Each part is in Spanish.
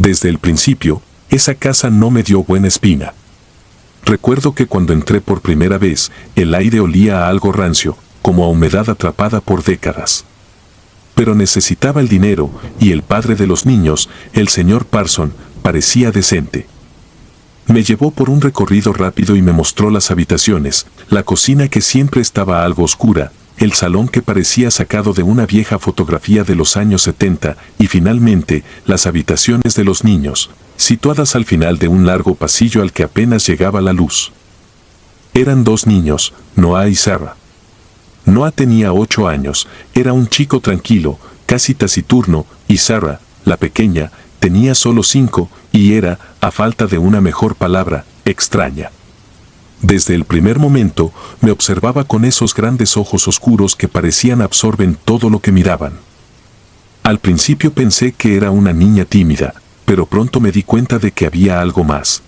Desde el principio, esa casa no me dio buena espina. Recuerdo que cuando entré por primera vez, el aire olía a algo rancio, como a humedad atrapada por décadas. Pero necesitaba el dinero, y el padre de los niños, el señor Parson, parecía decente. Me llevó por un recorrido rápido y me mostró las habitaciones, la cocina que siempre estaba algo oscura, el salón que parecía sacado de una vieja fotografía de los años 70 y finalmente las habitaciones de los niños, situadas al final de un largo pasillo al que apenas llegaba la luz. Eran dos niños, Noah y Sarah. Noah tenía 8 años, era un chico tranquilo, casi taciturno, y Sarah, la pequeña, tenía solo 5 y era, a falta de una mejor palabra, extraña. Desde el primer momento, me observaba con esos grandes ojos oscuros que parecían absorben todo lo que miraban. Al principio pensé que era una niña tímida, pero pronto me di cuenta de que había algo más.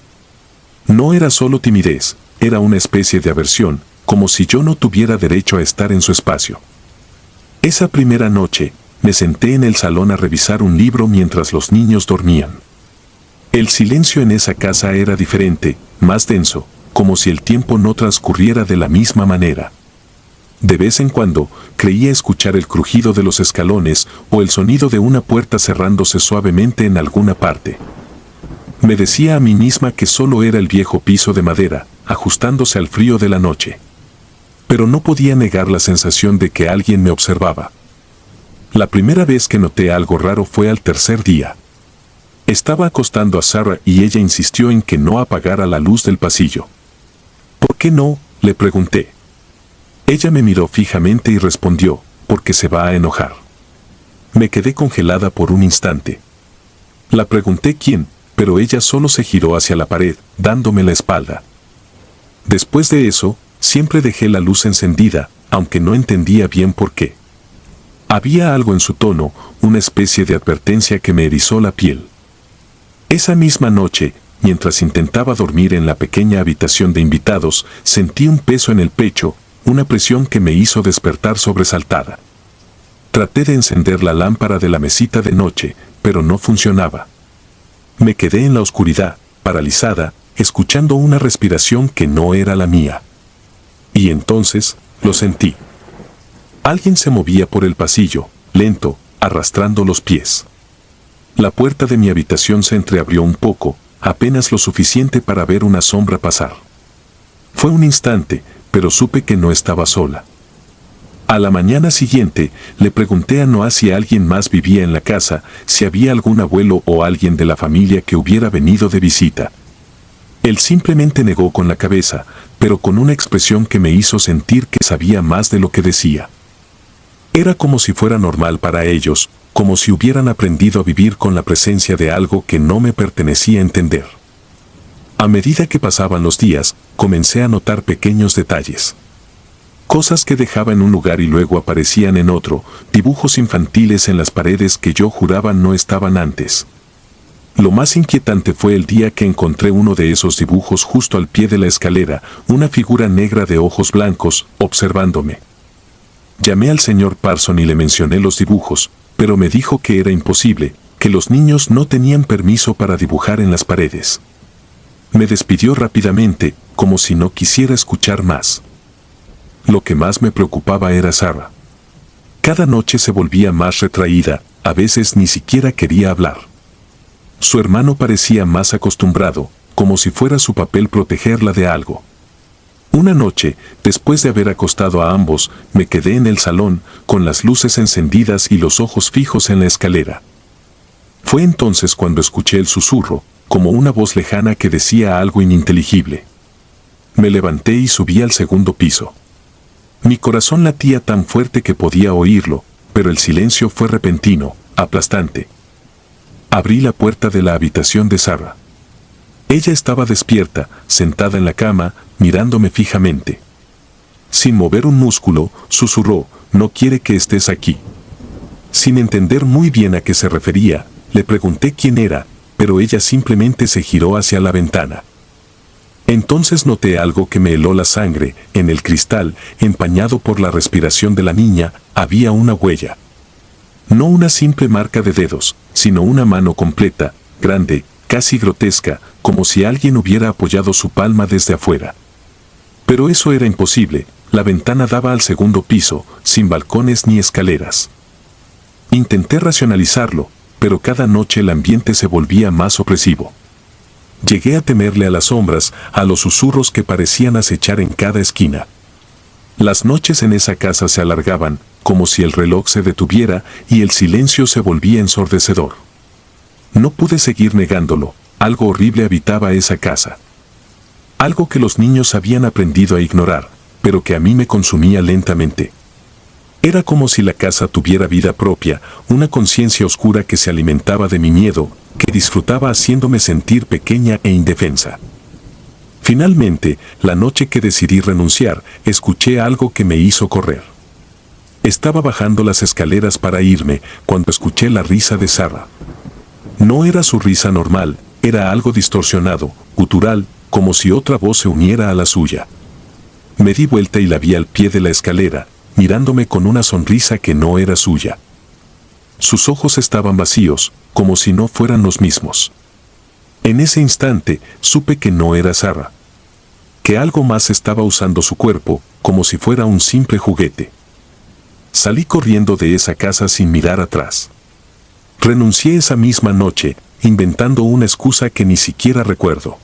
No era solo timidez, era una especie de aversión, como si yo no tuviera derecho a estar en su espacio. Esa primera noche, me senté en el salón a revisar un libro mientras los niños dormían. El silencio en esa casa era diferente, más denso, como si el tiempo no transcurriera de la misma manera. De vez en cuando, creía escuchar el crujido de los escalones o el sonido de una puerta cerrándose suavemente en alguna parte. Me decía a mí misma que solo era el viejo piso de madera, ajustándose al frío de la noche. Pero no podía negar la sensación de que alguien me observaba. La primera vez que noté algo raro fue al tercer día. Estaba acostando a Sarah y ella insistió en que no apagara la luz del pasillo. ¿Por qué no?, le pregunté. Ella me miró fijamente y respondió, porque se va a enojar. Me quedé congelada por un instante. La pregunté quién, pero ella solo se giró hacia la pared, dándome la espalda. Después de eso, siempre dejé la luz encendida, aunque no entendía bien por qué. Había algo en su tono, una especie de advertencia que me erizó la piel. Esa misma noche, mientras intentaba dormir en la pequeña habitación de invitados, sentí un peso en el pecho, una presión que me hizo despertar sobresaltada. Traté de encender la lámpara de la mesita de noche, pero no funcionaba. Me quedé en la oscuridad, paralizada, escuchando una respiración que no era la mía. Y entonces, lo sentí. Alguien se movía por el pasillo, lento, arrastrando los pies. La puerta de mi habitación se entreabrió un poco, apenas lo suficiente para ver una sombra pasar. Fue un instante, pero supe que no estaba sola. A la mañana siguiente, le pregunté a Noah si alguien más vivía en la casa, si había algún abuelo o alguien de la familia que hubiera venido de visita. Él simplemente negó con la cabeza, pero con una expresión que me hizo sentir que sabía más de lo que decía. Era como si fuera normal para ellos, como si hubieran aprendido a vivir con la presencia de algo que no me pertenecía entender. A medida que pasaban los días, comencé a notar pequeños detalles. Cosas que dejaba en un lugar y luego aparecían en otro, dibujos infantiles en las paredes que yo juraba no estaban antes. Lo más inquietante fue el día que encontré uno de esos dibujos justo al pie de la escalera, una figura negra de ojos blancos, observándome. Llamé al señor Parson y le mencioné los dibujos, pero me dijo que era imposible, que los niños no tenían permiso para dibujar en las paredes. Me despidió rápidamente, como si no quisiera escuchar más. Lo que más me preocupaba era Sarah. Cada noche se volvía más retraída, a veces ni siquiera quería hablar. Su hermano parecía más acostumbrado, como si fuera su papel protegerla de algo. Una noche, después de haber acostado a ambos, me quedé en el salón, con las luces encendidas y los ojos fijos en la escalera. Fue entonces cuando escuché el susurro, como una voz lejana que decía algo ininteligible. Me levanté y subí al segundo piso. Mi corazón latía tan fuerte que podía oírlo, pero el silencio fue repentino, aplastante. Abrí la puerta de la habitación de Sarah. Ella estaba despierta, sentada en la cama, mirándome fijamente. Sin mover un músculo, susurró, «No quiere que estés aquí». Sin entender muy bien a qué se refería, le pregunté quién era, pero ella simplemente se giró hacia la ventana. Entonces noté algo que me heló la sangre. En el cristal, empañado por la respiración de la niña, había una huella. No una simple marca de dedos, sino una mano completa, grande, casi grotesca, como si alguien hubiera apoyado su palma desde afuera. Pero eso era imposible, la ventana daba al segundo piso, sin balcones ni escaleras. Intenté racionalizarlo, pero cada noche el ambiente se volvía más opresivo. Llegué a temerle a las sombras, a los susurros que parecían acechar en cada esquina. Las noches en esa casa se alargaban, como si el reloj se detuviera y el silencio se volvía ensordecedor. No pude seguir negándolo, algo horrible habitaba esa casa. Algo que los niños habían aprendido a ignorar, pero que a mí me consumía lentamente. Era como si la casa tuviera vida propia, una conciencia oscura que se alimentaba de mi miedo, que disfrutaba haciéndome sentir pequeña e indefensa. Finalmente, la noche que decidí renunciar, escuché algo que me hizo correr. Estaba bajando las escaleras para irme, cuando escuché la risa de Sarah. No era su risa normal, era algo distorsionado, gutural, como si otra voz se uniera a la suya. Me di vuelta y la vi al pie de la escalera, mirándome con una sonrisa que no era suya. Sus ojos estaban vacíos, como si no fueran los mismos. En ese instante, supe que no era Sarah. Que algo más estaba usando su cuerpo, como si fuera un simple juguete. Salí corriendo de esa casa sin mirar atrás. Renuncié esa misma noche, inventando una excusa que ni siquiera recuerdo.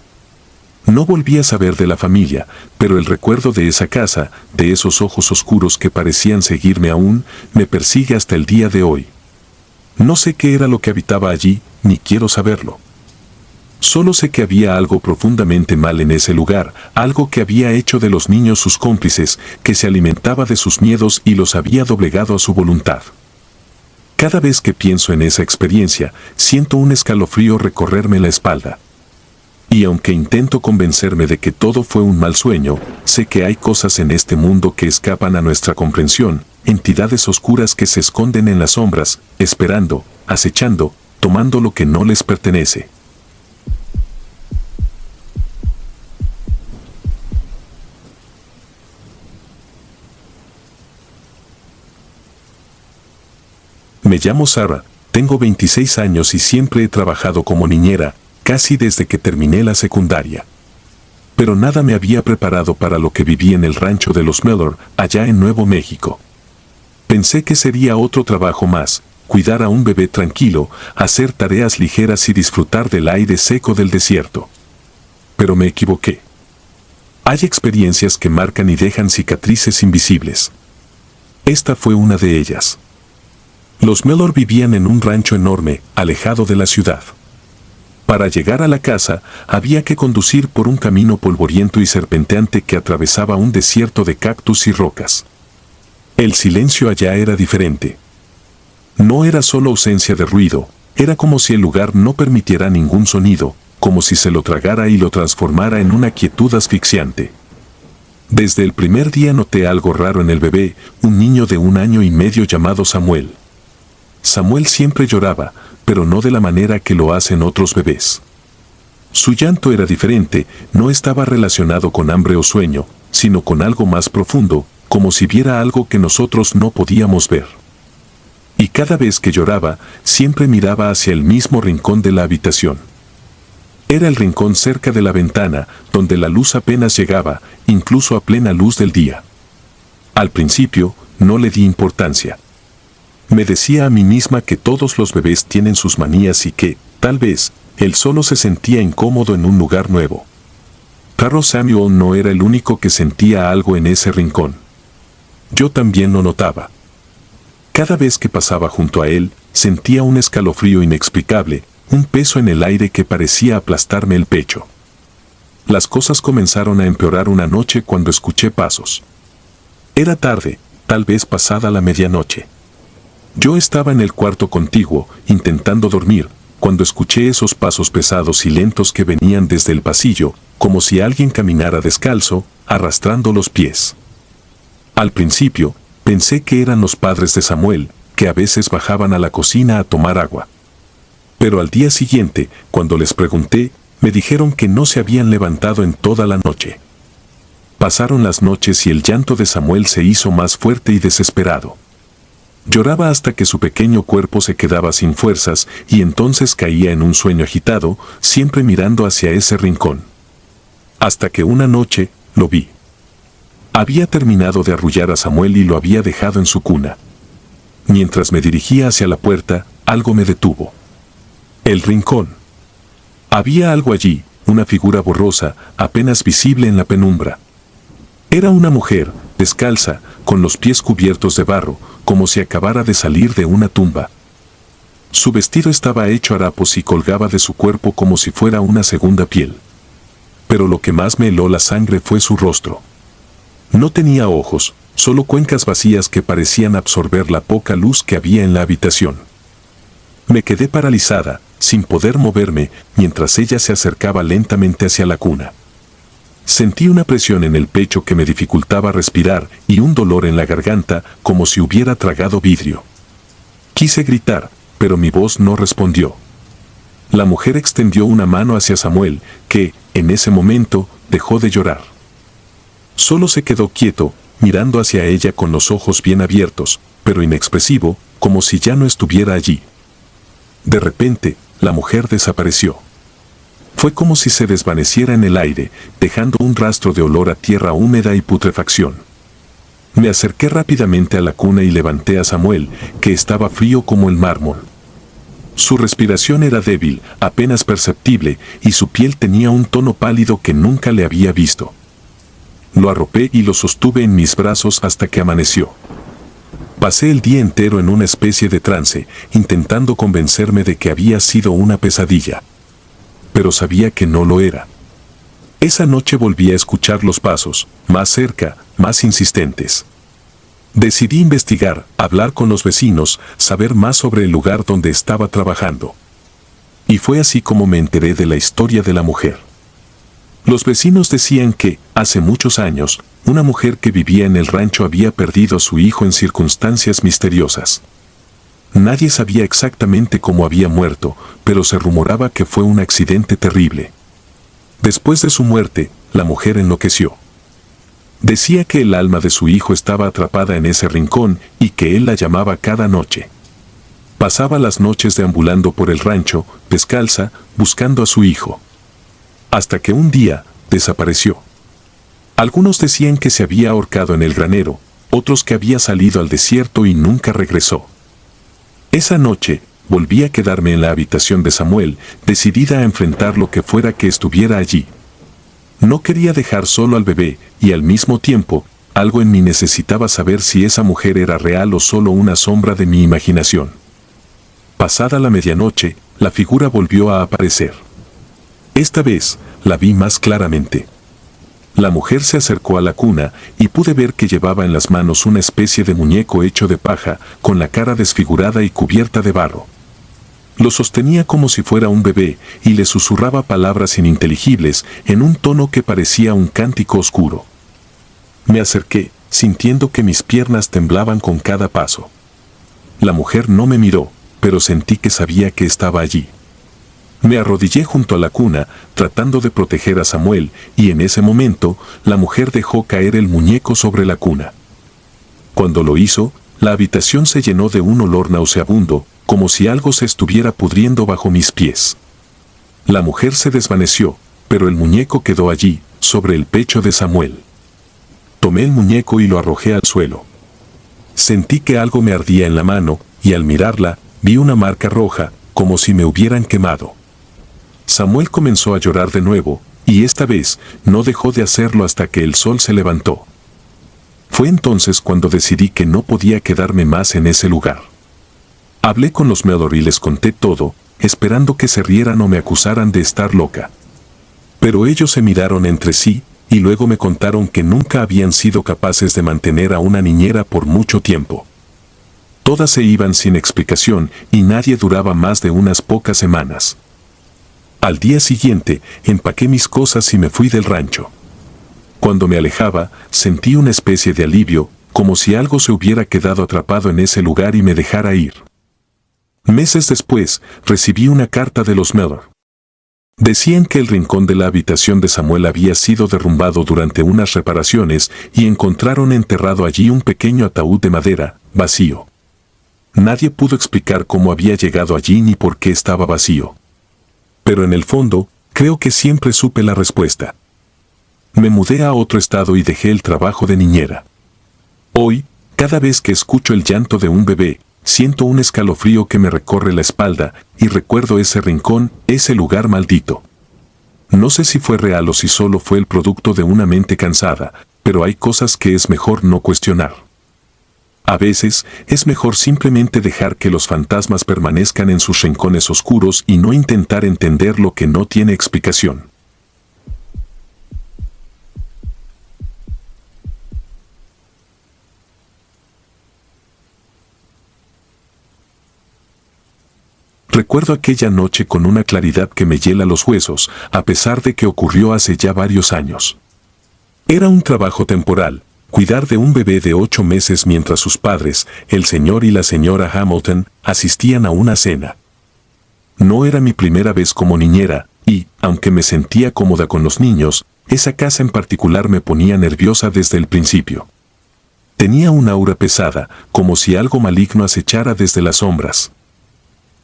No volví a saber de la familia, pero el recuerdo de esa casa, de esos ojos oscuros que parecían seguirme aún, me persigue hasta el día de hoy. No sé qué era lo que habitaba allí, ni quiero saberlo. Solo sé que había algo profundamente mal en ese lugar, algo que había hecho de los niños sus cómplices, que se alimentaba de sus miedos y los había doblegado a su voluntad. Cada vez que pienso en esa experiencia, siento un escalofrío recorrerme la espalda. Y aunque intento convencerme de que todo fue un mal sueño, sé que hay cosas en este mundo que escapan a nuestra comprensión, entidades oscuras que se esconden en las sombras, esperando, acechando, tomando lo que no les pertenece. Me llamo Sarah, tengo 26 años y siempre he trabajado como niñera, casi desde que terminé la secundaria. Pero nada me había preparado para lo que viví en el rancho de los Mellor, allá en Nuevo México. Pensé que sería otro trabajo más, cuidar a un bebé tranquilo, hacer tareas ligeras y disfrutar del aire seco del desierto. Pero me equivoqué. Hay experiencias que marcan y dejan cicatrices invisibles. Esta fue una de ellas. Los Mellor vivían en un rancho enorme, alejado de la ciudad. Para llegar a la casa, había que conducir por un camino polvoriento y serpenteante que atravesaba un desierto de cactus y rocas. El silencio allá era diferente. No era solo ausencia de ruido, era como si el lugar no permitiera ningún sonido, como si se lo tragara y lo transformara en una quietud asfixiante. Desde el primer día noté algo raro en el bebé, un niño de 1 año y medio llamado Samuel. Samuel siempre lloraba, pero no de la manera que lo hacen otros bebés. Su llanto era diferente, no estaba relacionado con hambre o sueño, sino con algo más profundo, como si viera algo que nosotros no podíamos ver. Y cada vez que lloraba, siempre miraba hacia el mismo rincón de la habitación. Era el rincón cerca de la ventana, donde la luz apenas llegaba, incluso a plena luz del día. Al principio, no le di importancia. Me decía a mí misma que todos los bebés tienen sus manías y que, tal vez, él solo se sentía incómodo en un lugar nuevo. Claro, Samuel no era el único que sentía algo en ese rincón. Yo también lo notaba. Cada vez que pasaba junto a él, sentía un escalofrío inexplicable, un peso en el aire que parecía aplastarme el pecho. Las cosas comenzaron a empeorar una noche cuando escuché pasos. Era tarde, tal vez pasada la medianoche. Yo estaba en el cuarto contiguo, intentando dormir, cuando escuché esos pasos pesados y lentos que venían desde el pasillo, como si alguien caminara descalzo, arrastrando los pies. Al principio, pensé que eran los padres de Samuel, que a veces bajaban a la cocina a tomar agua. Pero al día siguiente, cuando les pregunté, me dijeron que no se habían levantado en toda la noche. Pasaron las noches y el llanto de Samuel se hizo más fuerte y desesperado. Lloraba hasta que su pequeño cuerpo se quedaba sin fuerzas y entonces caía en un sueño agitado, siempre mirando hacia ese rincón. Hasta que una noche lo vi. Había terminado de arrullar a Samuel y lo había dejado en su cuna. Mientras me dirigía hacia la puerta, algo me detuvo. El rincón. Había algo allí, una figura borrosa, apenas visible en la penumbra. Era una mujer, descalza, con los pies cubiertos de barro, como si acabara de salir de una tumba. Su vestido estaba hecho harapos y colgaba de su cuerpo como si fuera una segunda piel. Pero lo que más me heló la sangre fue su rostro. No tenía ojos, solo cuencas vacías que parecían absorber la poca luz que había en la habitación. Me quedé paralizada, sin poder moverme, mientras ella se acercaba lentamente hacia la cuna. Sentí una presión en el pecho que me dificultaba respirar y un dolor en la garganta como si hubiera tragado vidrio. Quise gritar, pero mi voz no respondió. La mujer extendió una mano hacia Samuel, que, en ese momento, dejó de llorar. Solo se quedó quieto, mirando hacia ella con los ojos bien abiertos, pero inexpresivo, como si ya no estuviera allí. De repente, la mujer desapareció. Fue como si se desvaneciera en el aire, dejando un rastro de olor a tierra húmeda y putrefacción. Me acerqué rápidamente a la cuna y levanté a Samuel, que estaba frío como el mármol. Su respiración era débil, apenas perceptible, y su piel tenía un tono pálido que nunca le había visto. Lo arropé y lo sostuve en mis brazos hasta que amaneció. Pasé el día entero en una especie de trance, intentando convencerme de que había sido una pesadilla. Pero sabía que no lo era. Esa noche volví a escuchar los pasos, más cerca, más insistentes. Decidí investigar, hablar con los vecinos, saber más sobre el lugar donde estaba trabajando. Y fue así como me enteré de la historia de la mujer. Los vecinos decían que, hace muchos años, una mujer que vivía en el rancho había perdido a su hijo en circunstancias misteriosas. Nadie sabía exactamente cómo había muerto, pero se rumoraba que fue un accidente terrible. Después de su muerte, la mujer enloqueció. Decía que el alma de su hijo estaba atrapada en ese rincón y que él la llamaba cada noche. Pasaba las noches deambulando por el rancho, descalza, buscando a su hijo. Hasta que un día, desapareció. Algunos decían que se había ahorcado en el granero, otros que había salido al desierto y nunca regresó. Esa noche, volví a quedarme en la habitación de Samuel, decidida a enfrentar lo que fuera que estuviera allí. No quería dejar solo al bebé, y al mismo tiempo, algo en mí necesitaba saber si esa mujer era real o solo una sombra de mi imaginación. Pasada la medianoche, la figura volvió a aparecer. Esta vez, la vi más claramente. La mujer se acercó a la cuna y pude ver que llevaba en las manos una especie de muñeco hecho de paja, con la cara desfigurada y cubierta de barro. Lo sostenía como si fuera un bebé y le susurraba palabras ininteligibles en un tono que parecía un cántico oscuro. Me acerqué, sintiendo que mis piernas temblaban con cada paso. La mujer no me miró, pero sentí que sabía que estaba allí. Me arrodillé junto a la cuna, tratando de proteger a Samuel, y en ese momento, la mujer dejó caer el muñeco sobre la cuna. Cuando lo hizo, la habitación se llenó de un olor nauseabundo, como si algo se estuviera pudriendo bajo mis pies. La mujer se desvaneció, pero el muñeco quedó allí, sobre el pecho de Samuel. Tomé el muñeco y lo arrojé al suelo. Sentí que algo me ardía en la mano, y al mirarla, vi una marca roja, como si me hubieran quemado. Samuel comenzó a llorar de nuevo, y esta vez no dejó de hacerlo hasta que el sol se levantó. Fue entonces cuando decidí que no podía quedarme más en ese lugar. Hablé con los Meldor y les conté todo, esperando que se rieran o me acusaran de estar loca. Pero ellos se miraron entre sí, y luego me contaron que nunca habían sido capaces de mantener a una niñera por mucho tiempo. Todas se iban sin explicación y nadie duraba más de unas pocas semanas. Al día siguiente, empaqué mis cosas y me fui del rancho. Cuando me alejaba, sentí una especie de alivio, como si algo se hubiera quedado atrapado en ese lugar y me dejara ir. Meses después, recibí una carta de los Meldor. Decían que el rincón de la habitación de Samuel había sido derrumbado durante unas reparaciones y encontraron enterrado allí un pequeño ataúd de madera, vacío. Nadie pudo explicar cómo había llegado allí ni por qué estaba vacío. Pero en el fondo, creo que siempre supe la respuesta. Me mudé a otro estado y dejé el trabajo de niñera. Hoy, cada vez que escucho el llanto de un bebé, siento un escalofrío que me recorre la espalda y recuerdo ese rincón, ese lugar maldito. No sé si fue real o si solo fue el producto de una mente cansada, pero hay cosas que es mejor no cuestionar. A veces, es mejor simplemente dejar que los fantasmas permanezcan en sus rincones oscuros y no intentar entender lo que no tiene explicación. Recuerdo aquella noche con una claridad que me hiela los huesos, a pesar de que ocurrió hace ya varios años. Era un trabajo temporal, cuidar de un bebé de 8 meses mientras sus padres, el señor y la señora Hamilton, asistían a una cena. No era mi primera vez como niñera, y, aunque me sentía cómoda con los niños, esa casa en particular me ponía nerviosa desde el principio. Tenía un aura pesada, como si algo maligno acechara desde las sombras.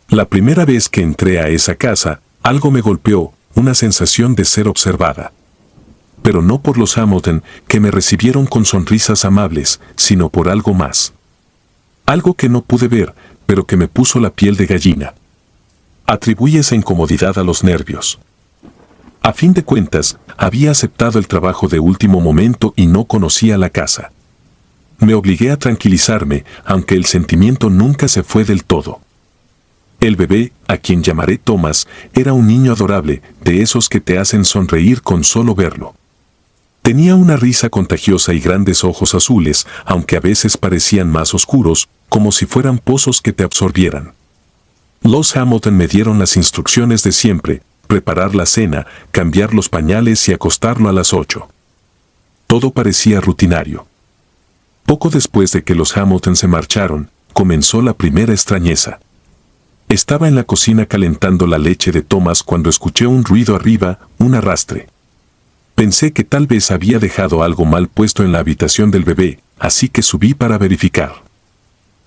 La primera vez que entré a esa casa, algo me golpeó, una sensación de ser observada. Pero no por los Hamilton, que me recibieron con sonrisas amables, sino por algo más. Algo que no pude ver, pero que me puso la piel de gallina. Atribuí esa incomodidad a los nervios. A fin de cuentas, había aceptado el trabajo de último momento y no conocía la casa. Me obligué a tranquilizarme, aunque el sentimiento nunca se fue del todo. El bebé, a quien llamaré Thomas, era un niño adorable, de esos que te hacen sonreír con solo verlo. Tenía una risa contagiosa y grandes ojos azules, aunque a veces parecían más oscuros, como si fueran pozos que te absorbieran. Los Hamilton me dieron las instrucciones de siempre: preparar la cena, cambiar los pañales y acostarlo a las 8. Todo parecía rutinario. Poco después de que los Hamilton se marcharon, comenzó la primera extrañeza. Estaba en la cocina calentando la leche de Thomas cuando escuché un ruido arriba, un arrastre. Pensé que tal vez había dejado algo mal puesto en la habitación del bebé, así que subí para verificar.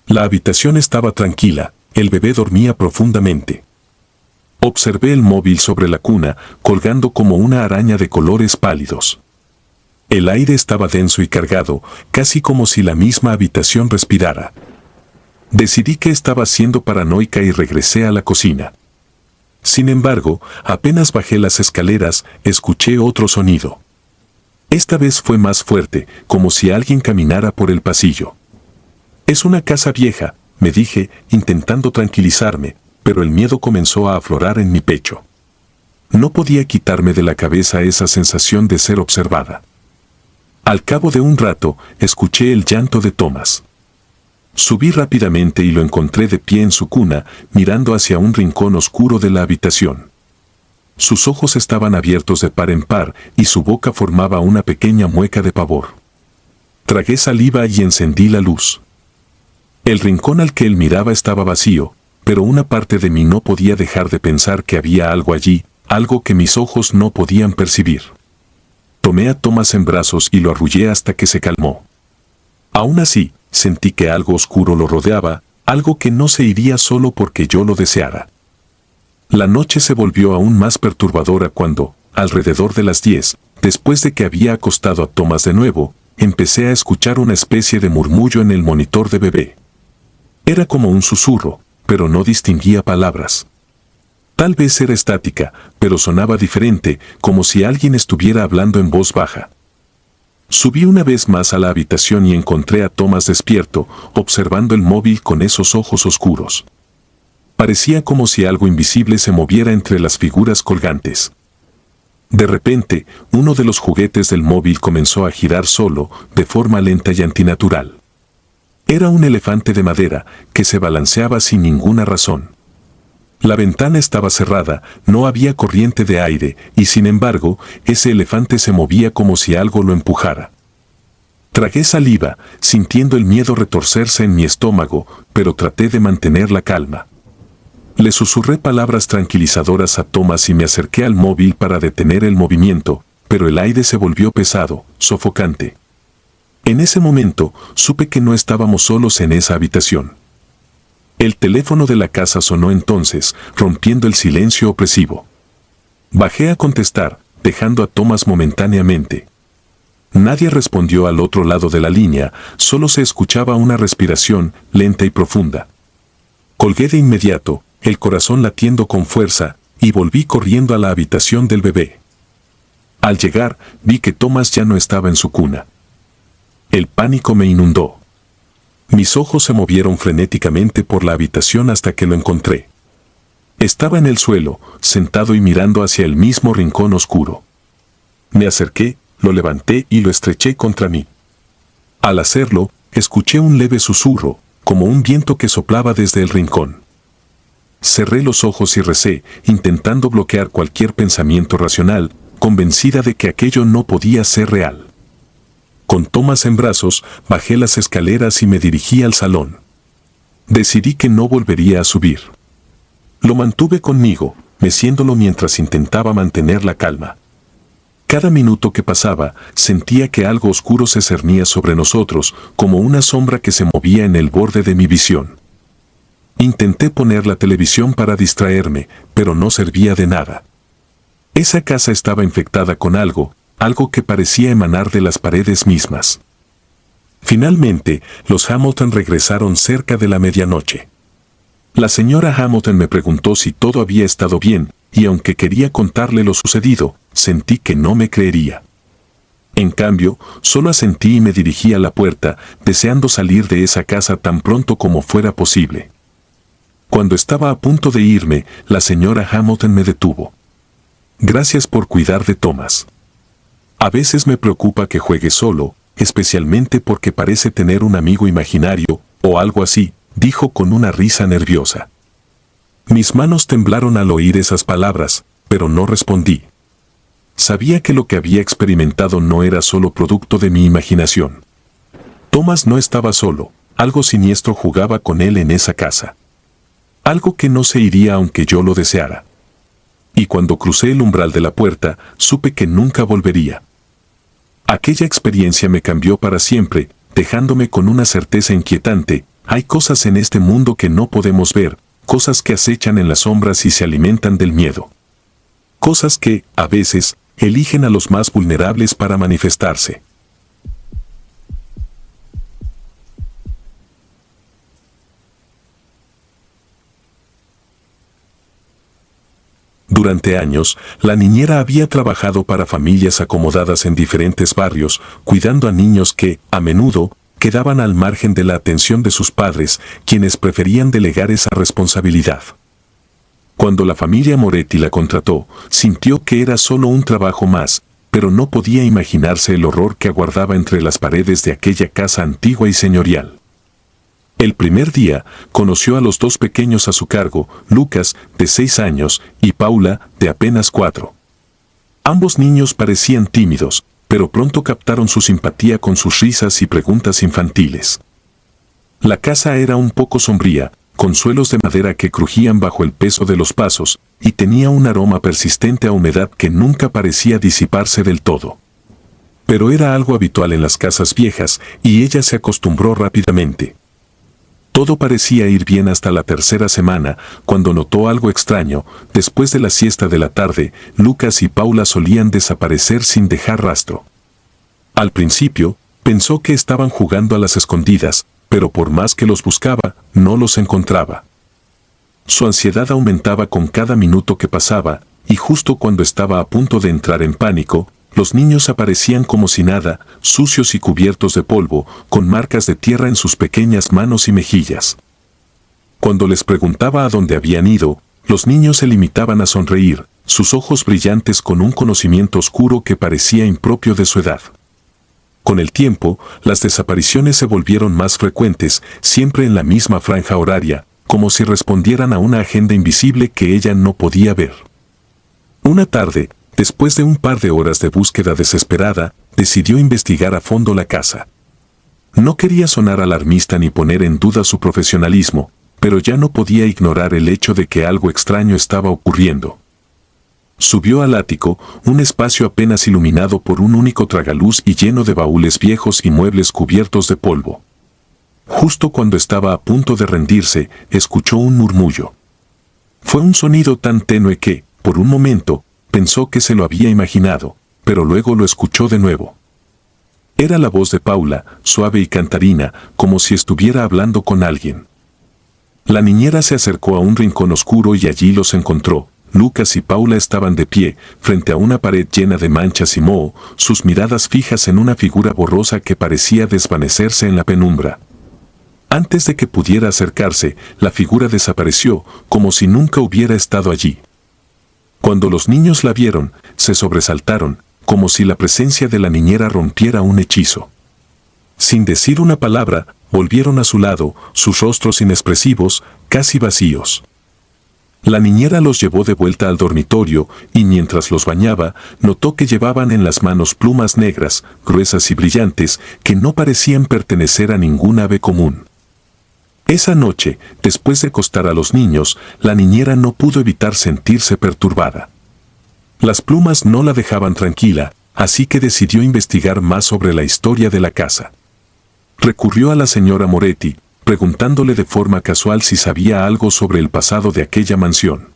La habitación estaba tranquila, el bebé dormía profundamente. Observé el móvil sobre la cuna, colgando como una araña de colores pálidos. El aire estaba denso y cargado, casi como si la misma habitación respirara. Decidí que estaba siendo paranoica y regresé a la cocina. Sin embargo, apenas bajé las escaleras, escuché otro sonido. Esta vez fue más fuerte, como si alguien caminara por el pasillo. Es una casa vieja, me dije, intentando tranquilizarme, pero el miedo comenzó a aflorar en mi pecho. No podía quitarme de la cabeza esa sensación de ser observada. Al cabo de un rato, escuché el llanto de Thomas. Subí rápidamente y lo encontré de pie en su cuna, mirando hacia un rincón oscuro de la habitación. Sus ojos estaban abiertos de par en par y su boca formaba una pequeña mueca de pavor. Tragué saliva y encendí la luz. El rincón al que él miraba estaba vacío, pero una parte de mí no podía dejar de pensar que había algo allí, algo que mis ojos no podían percibir. Tomé a Thomas en brazos y lo arrullé hasta que se calmó. Aún así, sentí que algo oscuro lo rodeaba, algo que no se iría solo porque yo lo deseara. La noche se volvió aún más perturbadora cuando, alrededor de las 10, después de que había acostado a Thomas de nuevo, empecé a escuchar una especie de murmullo en el monitor de bebé. Era como un susurro, pero no distinguía palabras. Tal vez era estática, pero sonaba diferente, como si alguien estuviera hablando en voz baja. Subí una vez más a la habitación y encontré a Thomas despierto, observando el móvil con esos ojos oscuros. Parecía como si algo invisible se moviera entre las figuras colgantes. De repente, uno de los juguetes del móvil comenzó a girar solo, de forma lenta y antinatural. Era un elefante de madera, que se balanceaba sin ninguna razón. La ventana estaba cerrada, no había corriente de aire, y sin embargo, ese elefante se movía como si algo lo empujara. Tragué saliva, sintiendo el miedo retorcerse en mi estómago, pero traté de mantener la calma. Le susurré palabras tranquilizadoras a Thomas y me acerqué al móvil para detener el movimiento, pero el aire se volvió pesado, sofocante. En ese momento, supe que no estábamos solos en esa habitación. El teléfono de la casa sonó entonces, rompiendo el silencio opresivo. Bajé a contestar, dejando a Thomas momentáneamente. Nadie respondió al otro lado de la línea, solo se escuchaba una respiración lenta y profunda. Colgué de inmediato, el corazón latiendo con fuerza, y volví corriendo a la habitación del bebé. Al llegar, vi que Thomas ya no estaba en su cuna. El pánico me inundó. Mis ojos se movieron frenéticamente por la habitación hasta que lo encontré. Estaba en el suelo, sentado y mirando hacia el mismo rincón oscuro. Me acerqué, lo levanté y lo estreché contra mí. Al hacerlo, escuché un leve susurro, como un viento que soplaba desde el rincón. Cerré los ojos y recé, intentando bloquear cualquier pensamiento racional, convencida de que aquello no podía ser real. Con Thomas en brazos, bajé las escaleras y me dirigí al salón. Decidí que no volvería a subir. Lo mantuve conmigo, meciéndolo mientras intentaba mantener la calma. Cada minuto que pasaba, sentía que algo oscuro se cernía sobre nosotros, como una sombra que se movía en el borde de mi visión. Intenté poner la televisión para distraerme, pero no servía de nada. Esa casa estaba infectada con algo que parecía emanar de las paredes mismas. Finalmente, los Hamilton regresaron cerca de la medianoche. La señora Hamilton me preguntó si todo había estado bien, y aunque quería contarle lo sucedido, sentí que no me creería. En cambio, solo asentí y me dirigí a la puerta, deseando salir de esa casa tan pronto como fuera posible. Cuando estaba a punto de irme, la señora Hamilton me detuvo. Gracias por cuidar de Thomas. A veces me preocupa que juegue solo, especialmente porque parece tener un amigo imaginario, o algo así, dijo con una risa nerviosa. Mis manos temblaron al oír esas palabras, pero no respondí. Sabía que lo que había experimentado no era solo producto de mi imaginación. Thomas no estaba solo, algo siniestro jugaba con él en esa casa. Algo que no se iría aunque yo lo deseara. Y cuando crucé el umbral de la puerta, supe que nunca volvería. Aquella experiencia me cambió para siempre, dejándome con una certeza inquietante: hay cosas en este mundo que no podemos ver, cosas que acechan en las sombras y se alimentan del miedo. Cosas que, a veces, eligen a los más vulnerables para manifestarse. Durante años, la niñera había trabajado para familias acomodadas en diferentes barrios, cuidando a niños que, a menudo, quedaban al margen de la atención de sus padres, quienes preferían delegar esa responsabilidad. Cuando la familia Moretti la contrató, sintió que era solo un trabajo más, pero no podía imaginarse el horror que aguardaba entre las paredes de aquella casa antigua y señorial. El primer día, conoció a los dos pequeños a su cargo, Lucas, de 6 años, y Paula, de apenas 4. Ambos niños parecían tímidos, pero pronto captaron su simpatía con sus risas y preguntas infantiles. La casa era un poco sombría, con suelos de madera que crujían bajo el peso de los pasos, y tenía un aroma persistente a humedad que nunca parecía disiparse del todo. Pero era algo habitual en las casas viejas, y ella se acostumbró rápidamente. Todo parecía ir bien hasta la tercera semana, cuando notó algo extraño. Después de la siesta de la tarde, Lucas y Paula solían desaparecer sin dejar rastro. Al principio, pensó que estaban jugando a las escondidas, pero por más que los buscaba, no los encontraba. Su ansiedad aumentaba con cada minuto que pasaba, y justo cuando estaba a punto de entrar en pánico, los niños aparecían como si nada, sucios y cubiertos de polvo, con marcas de tierra en sus pequeñas manos y mejillas. Cuando les preguntaba a dónde habían ido, los niños se limitaban a sonreír, sus ojos brillantes con un conocimiento oscuro que parecía impropio de su edad. Con el tiempo, las desapariciones se volvieron más frecuentes, siempre en la misma franja horaria, como si respondieran a una agenda invisible que ella no podía ver. Una tarde, después de un par de horas de búsqueda desesperada, decidió investigar a fondo la casa. No quería sonar alarmista ni poner en duda su profesionalismo, pero ya no podía ignorar el hecho de que algo extraño estaba ocurriendo. Subió al ático, un espacio apenas iluminado por un único tragaluz y lleno de baúles viejos y muebles cubiertos de polvo. Justo cuando estaba a punto de rendirse, escuchó un murmullo. Fue un sonido tan tenue que, por un momento, pensó que se lo había imaginado, pero luego lo escuchó de nuevo. Era la voz de Paula, suave y cantarina, como si estuviera hablando con alguien. La niñera se acercó a un rincón oscuro y allí los encontró. Lucas y Paula estaban de pie, frente a una pared llena de manchas y moho, sus miradas fijas en una figura borrosa que parecía desvanecerse en la penumbra. Antes de que pudiera acercarse, la figura desapareció, como si nunca hubiera estado allí. Cuando los niños la vieron, se sobresaltaron, como si la presencia de la niñera rompiera un hechizo. Sin decir una palabra, volvieron a su lado, sus rostros inexpresivos, casi vacíos. La niñera los llevó de vuelta al dormitorio y mientras los bañaba, notó que llevaban en las manos plumas negras, gruesas y brillantes, que no parecían pertenecer a ningún ave común. Esa noche, después de acostar a los niños, la niñera no pudo evitar sentirse perturbada. Las plumas no la dejaban tranquila, así que decidió investigar más sobre la historia de la casa. Recurrió a la señora Moretti, preguntándole de forma casual si sabía algo sobre el pasado de aquella mansión.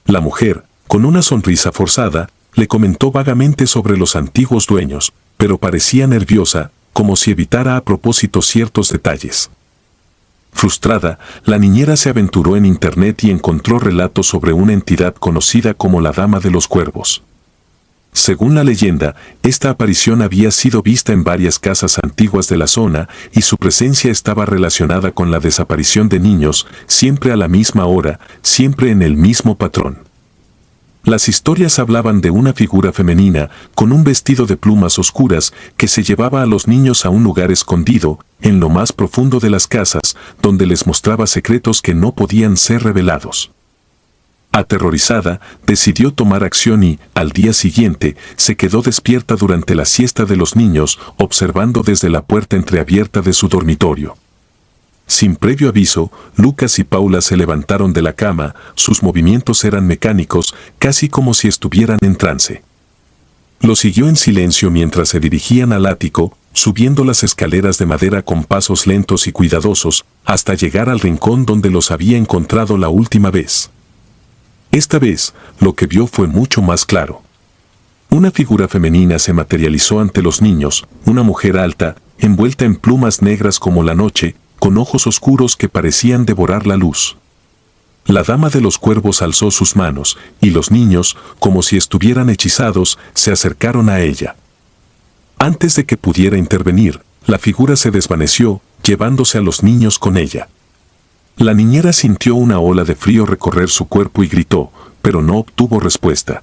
La mujer, con una sonrisa forzada, le comentó vagamente sobre los antiguos dueños, pero parecía nerviosa, como si evitara a propósito ciertos detalles. Frustrada, la niñera se aventuró en internet y encontró relatos sobre una entidad conocida como la Dama de los Cuervos. Según la leyenda, esta aparición había sido vista en varias casas antiguas de la zona y su presencia estaba relacionada con la desaparición de niños, siempre a la misma hora, siempre en el mismo patrón. Las historias hablaban de una figura femenina con un vestido de plumas oscuras que se llevaba a los niños a un lugar escondido, en lo más profundo de las casas, donde les mostraba secretos que no podían ser revelados. Aterrorizada, decidió tomar acción y, al día siguiente, se quedó despierta durante la siesta de los niños, observando desde la puerta entreabierta de su dormitorio. Sin previo aviso, Lucas y Paula se levantaron de la cama, sus movimientos eran mecánicos, casi como si estuvieran en trance. Lo siguió en silencio mientras se dirigían al ático, subiendo las escaleras de madera con pasos lentos y cuidadosos, hasta llegar al rincón donde los había encontrado la última vez. Esta vez, lo que vio fue mucho más claro. Una figura femenina se materializó ante los niños, una mujer alta, envuelta en plumas negras como la noche, con ojos oscuros que parecían devorar la luz. La Dama de los Cuervos alzó sus manos, y los niños, como si estuvieran hechizados, se acercaron a ella. Antes de que pudiera intervenir, la figura se desvaneció, llevándose a los niños con ella. La niñera sintió una ola de frío recorrer su cuerpo y gritó, pero no obtuvo respuesta.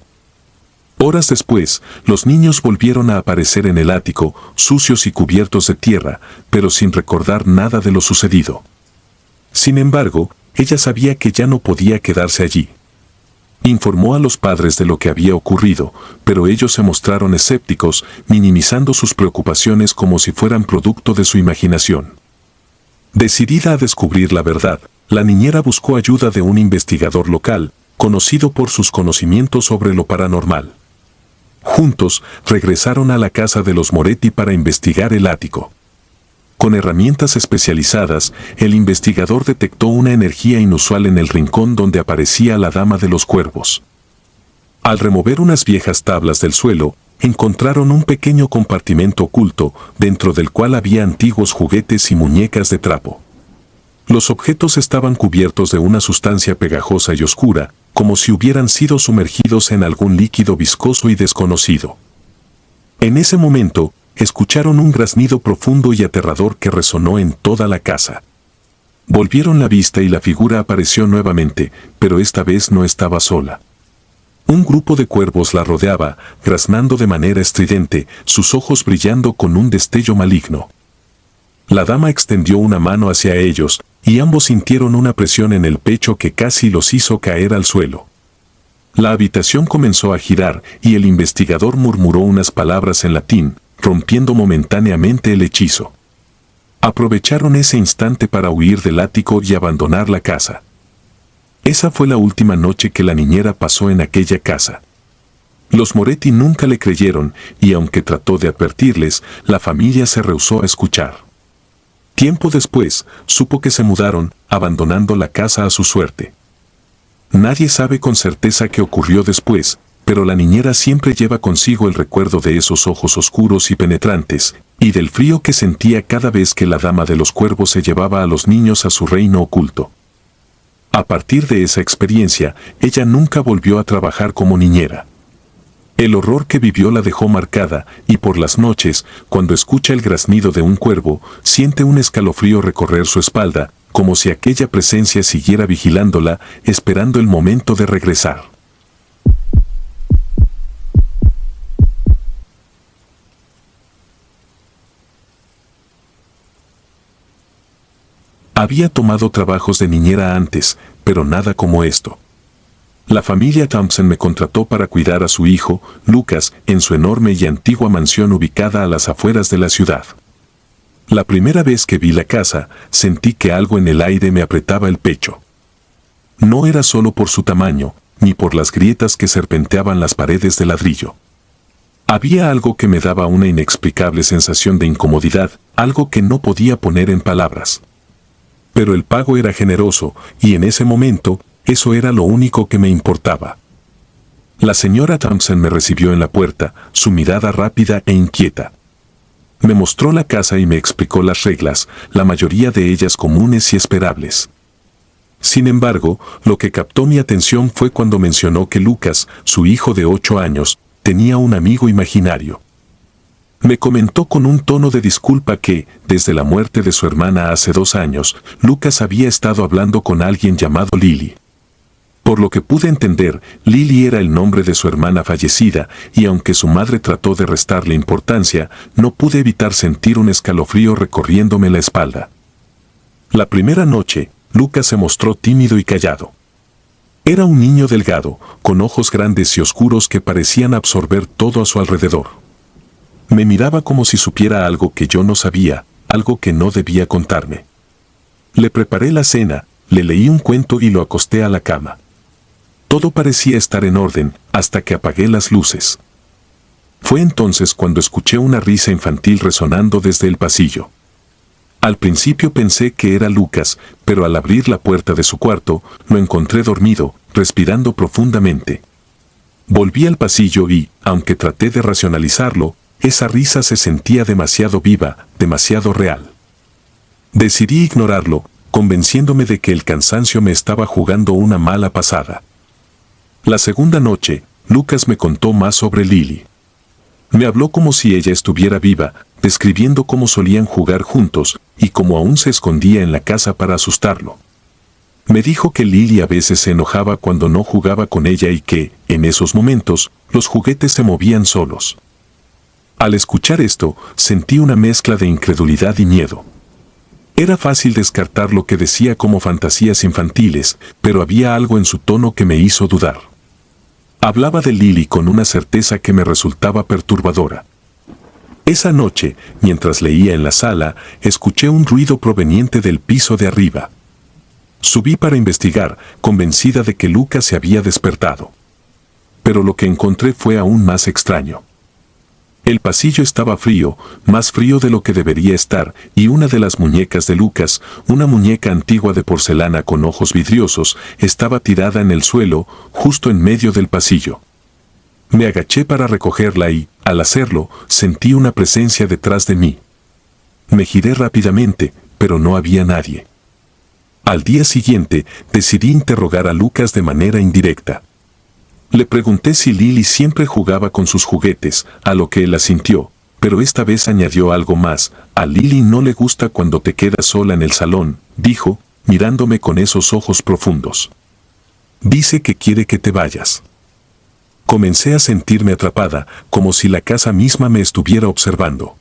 Horas después, los niños volvieron a aparecer en el ático, sucios y cubiertos de tierra, pero sin recordar nada de lo sucedido. Sin embargo, ella sabía que ya no podía quedarse allí. Informó a los padres de lo que había ocurrido, pero ellos se mostraron escépticos, minimizando sus preocupaciones como si fueran producto de su imaginación. Decidida a descubrir la verdad, la niñera buscó ayuda de un investigador local, conocido por sus conocimientos sobre lo paranormal. Juntos, regresaron a la casa de los Moretti para investigar el ático. Con herramientas especializadas, el investigador detectó una energía inusual en el rincón donde aparecía la Dama de los Cuervos. Al remover unas viejas tablas del suelo, encontraron un pequeño compartimento oculto, dentro del cual había antiguos juguetes y muñecas de trapo. Los objetos estaban cubiertos de una sustancia pegajosa y oscura, como si hubieran sido sumergidos en algún líquido viscoso y desconocido. En ese momento, escucharon un graznido profundo y aterrador que resonó en toda la casa. Volvieron la vista y la figura apareció nuevamente, pero esta vez no estaba sola. Un grupo de cuervos la rodeaba, graznando de manera estridente, sus ojos brillando con un destello maligno. La dama extendió una mano hacia ellos, y ambos sintieron una presión en el pecho que casi los hizo caer al suelo. La habitación comenzó a girar, y el investigador murmuró unas palabras en latín, rompiendo momentáneamente el hechizo. Aprovecharon ese instante para huir del ático y abandonar la casa. Esa fue la última noche que la niñera pasó en aquella casa. Los Moretti nunca le creyeron, y aunque trató de advertirles, la familia se rehusó a escuchar. Tiempo después, supo que se mudaron, abandonando la casa a su suerte. Nadie sabe con certeza qué ocurrió después, pero la niñera siempre lleva consigo el recuerdo de esos ojos oscuros y penetrantes, y del frío que sentía cada vez que la dama de los cuervos se llevaba a los niños a su reino oculto. A partir de esa experiencia, ella nunca volvió a trabajar como niñera. El horror que vivió la dejó marcada, y por las noches, cuando escucha el graznido de un cuervo, siente un escalofrío recorrer su espalda, como si aquella presencia siguiera vigilándola, esperando el momento de regresar. Había tomado trabajos de niñera antes, pero nada como esto. La familia Thompson me contrató para cuidar a su hijo, Lucas, en su enorme y antigua mansión ubicada a las afueras de la ciudad. La primera vez que vi la casa, sentí que algo en el aire me apretaba el pecho. No era solo por su tamaño, ni por las grietas que serpenteaban las paredes de ladrillo. Había algo que me daba una inexplicable sensación de incomodidad, algo que no podía poner en palabras. Pero el pago era generoso, y en ese momento, eso era lo único que me importaba. La señora Thompson me recibió en la puerta, su mirada rápida e inquieta. Me mostró la casa y me explicó las reglas, la mayoría de ellas comunes y esperables. Sin embargo, lo que captó mi atención fue cuando mencionó que Lucas, su hijo de 8 años, tenía un amigo imaginario. Me comentó con un tono de disculpa que, desde la muerte de su hermana hace 2 años, Lucas había estado hablando con alguien llamado Lily. Por lo que pude entender, Lily era el nombre de su hermana fallecida, y aunque su madre trató de restarle importancia, no pude evitar sentir un escalofrío recorriéndome la espalda. La primera noche, Lucas se mostró tímido y callado. Era un niño delgado, con ojos grandes y oscuros que parecían absorber todo a su alrededor. Me miraba como si supiera algo que yo no sabía, algo que no debía contarme. Le preparé la cena, le leí un cuento y lo acosté a la cama. Todo parecía estar en orden, hasta que apagué las luces. Fue entonces cuando escuché una risa infantil resonando desde el pasillo. Al principio pensé que era Lucas, pero al abrir la puerta de su cuarto, lo encontré dormido, respirando profundamente. Volví al pasillo y, aunque traté de racionalizarlo, esa risa se sentía demasiado viva, demasiado real. Decidí ignorarlo, convenciéndome de que el cansancio me estaba jugando una mala pasada. La segunda noche, Lucas me contó más sobre Lily. Me habló como si ella estuviera viva, describiendo cómo solían jugar juntos y cómo aún se escondía en la casa para asustarlo. Me dijo que Lily a veces se enojaba cuando no jugaba con ella y que, en esos momentos, los juguetes se movían solos. Al escuchar esto, sentí una mezcla de incredulidad y miedo. Era fácil descartar lo que decía como fantasías infantiles, pero había algo en su tono que me hizo dudar. Hablaba de Lily con una certeza que me resultaba perturbadora. Esa noche, mientras leía en la sala, escuché un ruido proveniente del piso de arriba. Subí para investigar, convencida de que Lucas se había despertado. Pero lo que encontré fue aún más extraño. El pasillo estaba frío, más frío de lo que debería estar, y una de las muñecas de Lucas, una muñeca antigua de porcelana con ojos vidriosos, estaba tirada en el suelo, justo en medio del pasillo. Me agaché para recogerla y, al hacerlo, sentí una presencia detrás de mí. Me giré rápidamente, pero no había nadie. Al día siguiente, decidí interrogar a Lucas de manera indirecta. Le pregunté si Lily siempre jugaba con sus juguetes, a lo que él asintió, pero esta vez añadió algo más. A Lily no le gusta cuando te quedas sola en el salón, dijo, mirándome con esos ojos profundos. Dice que quiere que te vayas. Comencé a sentirme atrapada, como si la casa misma me estuviera observando.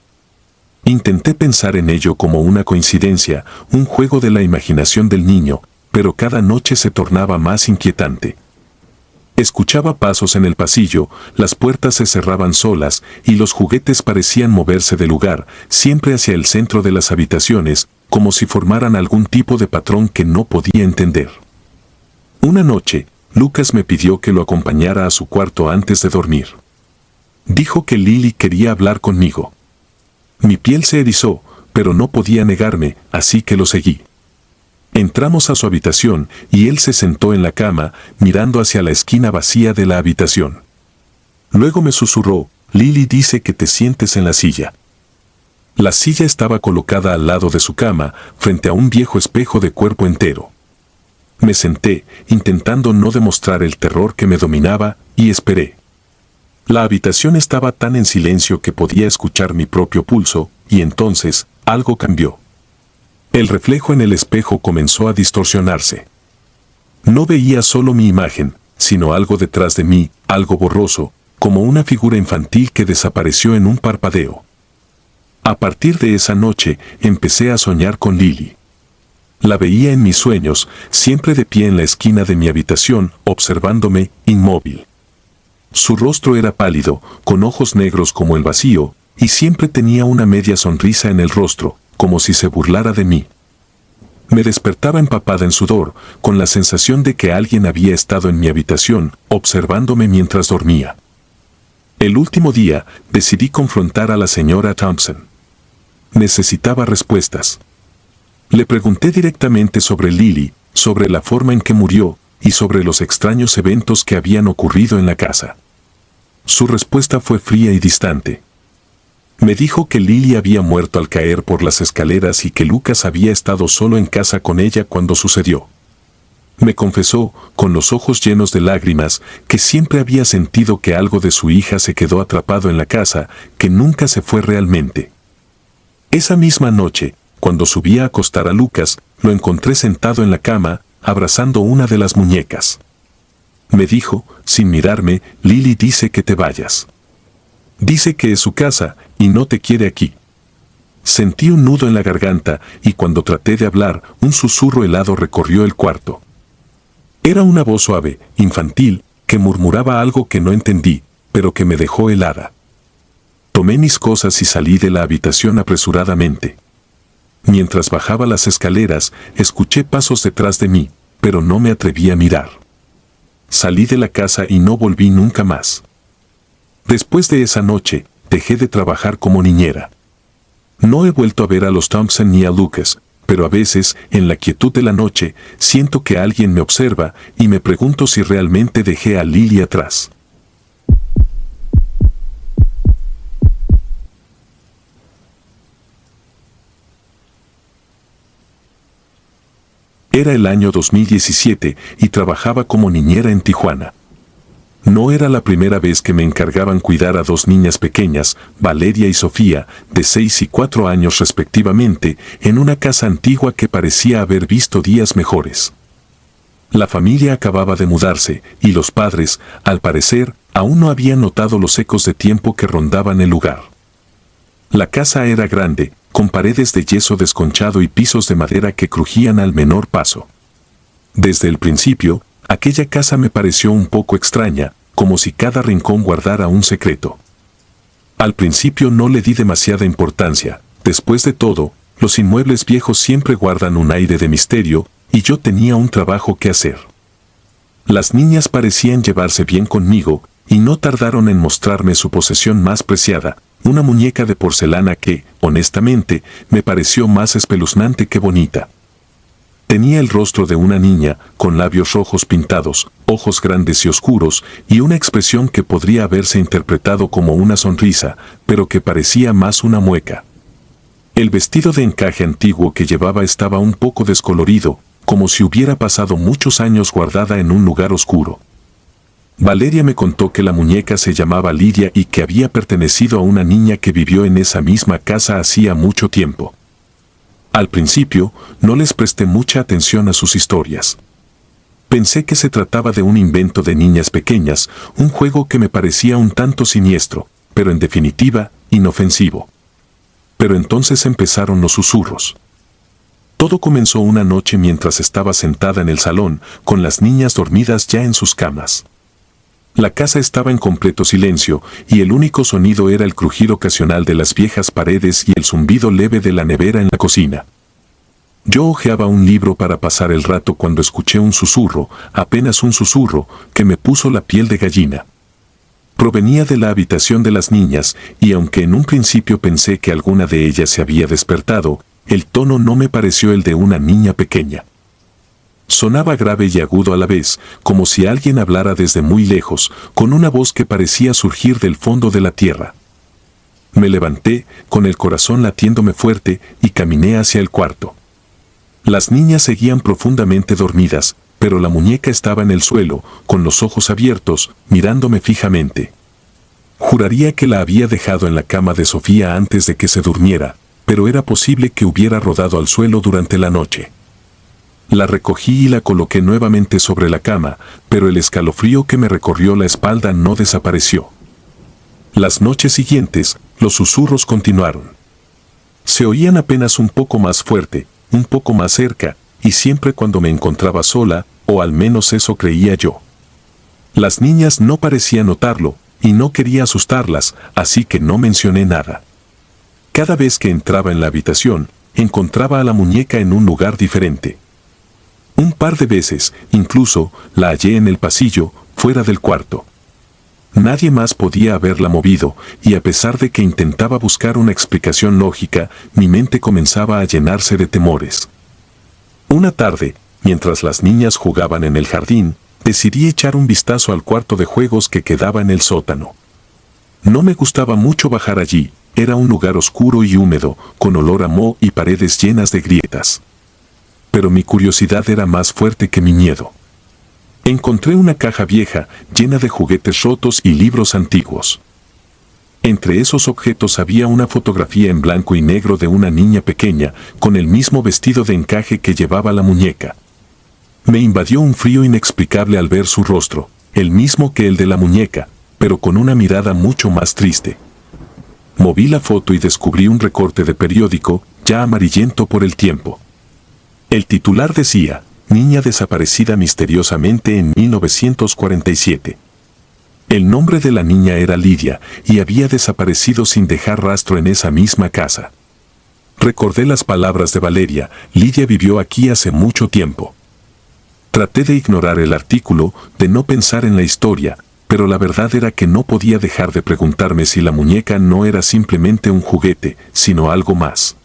Intenté pensar en ello como una coincidencia, un juego de la imaginación del niño, pero cada noche se tornaba más inquietante. Escuchaba pasos en el pasillo, las puertas se cerraban solas y los juguetes parecían moverse de lugar, siempre hacia el centro de las habitaciones, como si formaran algún tipo de patrón que no podía entender. Una noche, Lucas me pidió que lo acompañara a su cuarto antes de dormir. Dijo que Lily quería hablar conmigo. Mi piel se erizó, pero no podía negarme, así que lo seguí. Entramos a su habitación y él se sentó en la cama, mirando hacia la esquina vacía de la habitación. Luego me susurró, Lily dice que te sientes en la silla. La silla estaba colocada al lado de su cama, frente a un viejo espejo de cuerpo entero. Me senté, intentando no demostrar el terror que me dominaba, y esperé. La habitación estaba tan en silencio que podía escuchar mi propio pulso, y entonces, algo cambió. El reflejo en el espejo comenzó a distorsionarse. No veía solo mi imagen, sino algo detrás de mí, algo borroso, como una figura infantil que desapareció en un parpadeo. A partir de esa noche, empecé a soñar con Lily. La veía en mis sueños, siempre de pie en la esquina de mi habitación, observándome, inmóvil. Su rostro era pálido, con ojos negros como el vacío, y siempre tenía una media sonrisa en el rostro, como si se burlara de mí. Me despertaba empapada en sudor, con la sensación de que alguien había estado en mi habitación, observándome mientras dormía. El último día, decidí confrontar a la señora Thompson. Necesitaba respuestas. Le pregunté directamente sobre Lily, sobre la forma en que murió, y sobre los extraños eventos que habían ocurrido en la casa. Su respuesta fue fría y distante. Me dijo que Lily había muerto al caer por las escaleras y que Lucas había estado solo en casa con ella cuando sucedió. Me confesó, con los ojos llenos de lágrimas, que siempre había sentido que algo de su hija se quedó atrapado en la casa, que nunca se fue realmente. Esa misma noche, cuando subí a acostar a Lucas, lo encontré sentado en la cama, abrazando una de las muñecas. Me dijo, sin mirarme, Lily dice que te vayas. Dice que es su casa, y no te quiere aquí. Sentí un nudo en la garganta, y cuando traté de hablar, un susurro helado recorrió el cuarto. Era una voz suave, infantil, que murmuraba algo que no entendí, pero que me dejó helada. Tomé mis cosas y salí de la habitación apresuradamente. Mientras bajaba las escaleras, escuché pasos detrás de mí, pero no me atreví a mirar. Salí de la casa y no volví nunca más. Después de esa noche, dejé de trabajar como niñera. No he vuelto a ver a los Thompson ni a Lucas, pero a veces, en la quietud de la noche, siento que alguien me observa y me pregunto si realmente dejé a Lily atrás. Era el año 2017 y trabajaba como niñera en Tijuana. No era la primera vez que me encargaban cuidar a dos niñas pequeñas, Valeria y Sofía, de 6 y 4 años respectivamente, en una casa antigua que parecía haber visto días mejores. La familia acababa de mudarse, y los padres, al parecer, aún no habían notado los ecos de tiempo que rondaban el lugar. La casa era grande, con paredes de yeso desconchado y pisos de madera que crujían al menor paso. Desde el principio, aquella casa me pareció un poco extraña, como si cada rincón guardara un secreto. Al principio no le di demasiada importancia, después de todo, los inmuebles viejos siempre guardan un aire de misterio, y yo tenía un trabajo que hacer. Las niñas parecían llevarse bien conmigo, y no tardaron en mostrarme su posesión más preciada, una muñeca de porcelana que, honestamente, me pareció más espeluznante que bonita. Tenía el rostro de una niña, con labios rojos pintados, ojos grandes y oscuros, y una expresión que podría haberse interpretado como una sonrisa, pero que parecía más una mueca. El vestido de encaje antiguo que llevaba estaba un poco descolorido, como si hubiera pasado muchos años guardada en un lugar oscuro. Valeria me contó que la muñeca se llamaba Lidia y que había pertenecido a una niña que vivió en esa misma casa hacía mucho tiempo. Al principio, no les presté mucha atención a sus historias. Pensé que se trataba de un invento de niñas pequeñas, un juego que me parecía un tanto siniestro, pero en definitiva, inofensivo. Pero entonces empezaron los susurros. Todo comenzó una noche mientras estaba sentada en el salón, con las niñas dormidas ya en sus camas. La casa estaba en completo silencio, y el único sonido era el crujir ocasional de las viejas paredes y el zumbido leve de la nevera en la cocina. Yo hojeaba un libro para pasar el rato cuando escuché un susurro, apenas un susurro, que me puso la piel de gallina. Provenía de la habitación de las niñas, y aunque en un principio pensé que alguna de ellas se había despertado, el tono no me pareció el de una niña pequeña. Sonaba grave y agudo a la vez, como si alguien hablara desde muy lejos, con una voz que parecía surgir del fondo de la tierra. Me levanté, con el corazón latiéndome fuerte, y caminé hacia el cuarto. Las niñas seguían profundamente dormidas, pero la muñeca estaba en el suelo, con los ojos abiertos, mirándome fijamente. Juraría que la había dejado en la cama de Sofía antes de que se durmiera, pero era posible que hubiera rodado al suelo durante la noche. La recogí y la coloqué nuevamente sobre la cama, pero el escalofrío que me recorrió la espalda no desapareció. Las noches siguientes, los susurros continuaron. Se oían apenas un poco más fuerte, un poco más cerca, y siempre cuando me encontraba sola, o al menos eso creía yo. Las niñas no parecían notarlo, y no quería asustarlas, así que no mencioné nada. Cada vez que entraba en la habitación, encontraba a la muñeca en un lugar diferente. Un par de veces, incluso, la hallé en el pasillo, fuera del cuarto. Nadie más podía haberla movido, y a pesar de que intentaba buscar una explicación lógica, mi mente comenzaba a llenarse de temores. Una tarde, mientras las niñas jugaban en el jardín, decidí echar un vistazo al cuarto de juegos que quedaba en el sótano. No me gustaba mucho bajar allí, era un lugar oscuro y húmedo, con olor a moho y paredes llenas de grietas. Pero mi curiosidad era más fuerte que mi miedo. Encontré una caja vieja, llena de juguetes rotos y libros antiguos. Entre esos objetos había una fotografía en blanco y negro de una niña pequeña, con el mismo vestido de encaje que llevaba la muñeca. Me invadió un frío inexplicable al ver su rostro, el mismo que el de la muñeca, pero con una mirada mucho más triste. Moví la foto y descubrí un recorte de periódico, ya amarillento por el tiempo. El titular decía: Niña desaparecida misteriosamente en 1947. El nombre de la niña era Lidia, y había desaparecido sin dejar rastro en esa misma casa. Recordé las palabras de Valeria: Lidia vivió aquí hace mucho tiempo. Traté de ignorar el artículo, de no pensar en la historia, pero la verdad era que no podía dejar de preguntarme si la muñeca no era simplemente un juguete, sino algo más.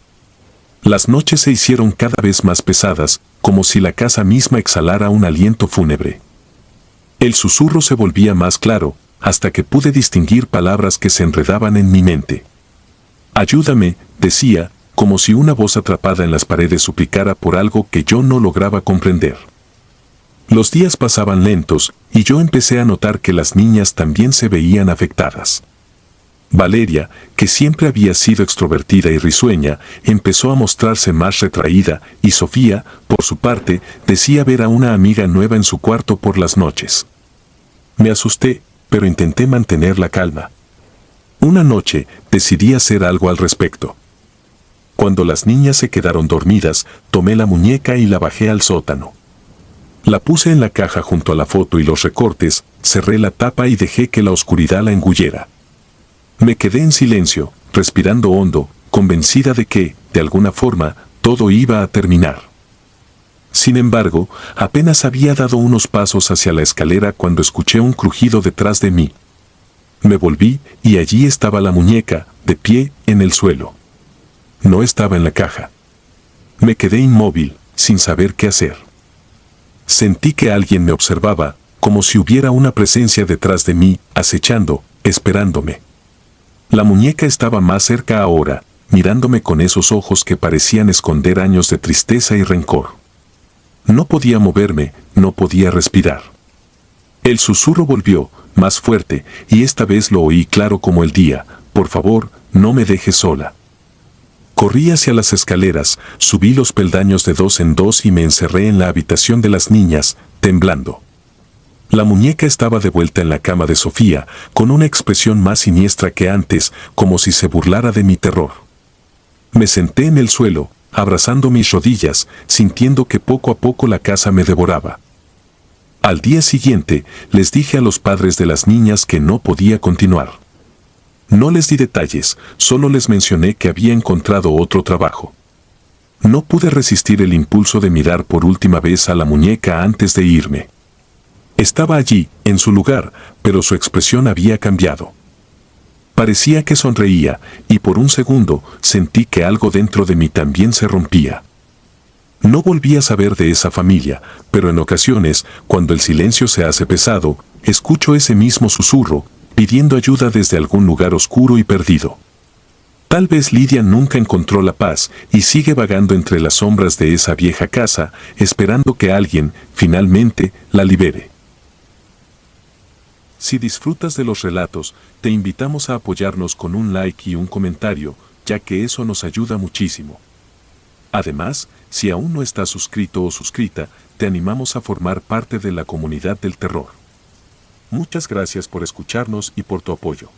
Las noches se hicieron cada vez más pesadas, como si la casa misma exhalara un aliento fúnebre. El susurro se volvía más claro, hasta que pude distinguir palabras que se enredaban en mi mente. Ayúdame, decía, como si una voz atrapada en las paredes suplicara por algo que yo no lograba comprender. Los días pasaban lentos, y yo empecé a notar que las niñas también se veían afectadas. Valeria, que siempre había sido extrovertida y risueña, empezó a mostrarse más retraída, y Sofía, por su parte, decía ver a una amiga nueva en su cuarto por las noches. Me asusté, pero intenté mantener la calma. Una noche, decidí hacer algo al respecto. Cuando las niñas se quedaron dormidas, tomé la muñeca y la bajé al sótano. La puse en la caja junto a la foto y los recortes, cerré la tapa y dejé que la oscuridad la engullera. Me quedé en silencio, respirando hondo, convencida de que, de alguna forma, todo iba a terminar. Sin embargo, apenas había dado unos pasos hacia la escalera cuando escuché un crujido detrás de mí. Me volví, y allí estaba la muñeca, de pie, en el suelo. No estaba en la caja. Me quedé inmóvil, sin saber qué hacer. Sentí que alguien me observaba, como si hubiera una presencia detrás de mí, acechando, esperándome. La muñeca estaba más cerca ahora, mirándome con esos ojos que parecían esconder años de tristeza y rencor. No podía moverme, no podía respirar. El susurro volvió, más fuerte, y esta vez lo oí claro como el día: por favor, no me dejes sola. Corrí hacia las escaleras, subí los peldaños de 2 en 2 y me encerré en la habitación de las niñas, temblando. La muñeca estaba de vuelta en la cama de Sofía, con una expresión más siniestra que antes, como si se burlara de mi terror. Me senté en el suelo, abrazando mis rodillas, sintiendo que poco a poco la casa me devoraba. Al día siguiente, les dije a los padres de las niñas que no podía continuar. No les di detalles, solo les mencioné que había encontrado otro trabajo. No pude resistir el impulso de mirar por última vez a la muñeca antes de irme. Estaba allí, en su lugar, pero su expresión había cambiado. Parecía que sonreía, y por un segundo sentí que algo dentro de mí también se rompía. No volví a saber de esa familia, pero en ocasiones, cuando el silencio se hace pesado, escucho ese mismo susurro, pidiendo ayuda desde algún lugar oscuro y perdido. Tal vez Lidia nunca encontró la paz y sigue vagando entre las sombras de esa vieja casa, esperando que alguien, finalmente, la libere. Si disfrutas de los relatos, te invitamos a apoyarnos con un like y un comentario, ya que eso nos ayuda muchísimo. Además, si aún no estás suscrito o suscrita, te animamos a formar parte de la comunidad del terror. Muchas gracias por escucharnos y por tu apoyo.